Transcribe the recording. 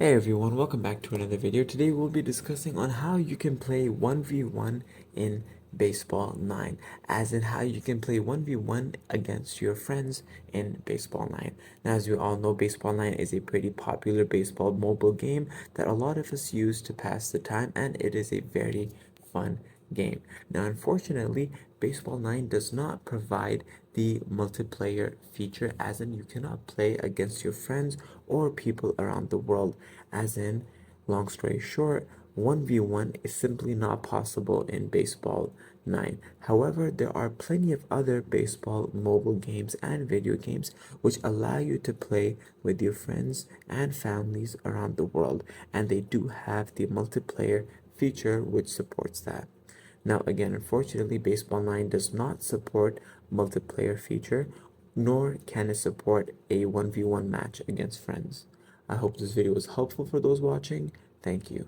Hey everyone, welcome back to another video. Today we'll be discussing on how you can play 1v1 in Baseball 9, as in how you can play 1v1 against your friends in Baseball 9. Now, as we all know, Baseball 9 is a pretty popular baseball mobile game that a lot of us use to pass the time, and it is a very fun game. Now, unfortunately, Baseball 9 does not provide the multiplayer feature, as in you cannot play against your friends or people around the world, as in, long story short, 1v1 is simply not possible in Baseball 9. However, there are plenty of other baseball mobile games and video games which allow you to play with your friends and families around the world, and they do have the multiplayer feature which supports that. Now, again, unfortunately, Baseball 9 does not support multiplayer feature, nor can it support a 1v1 match against friends. I hope this video was helpful for those watching. Thank you.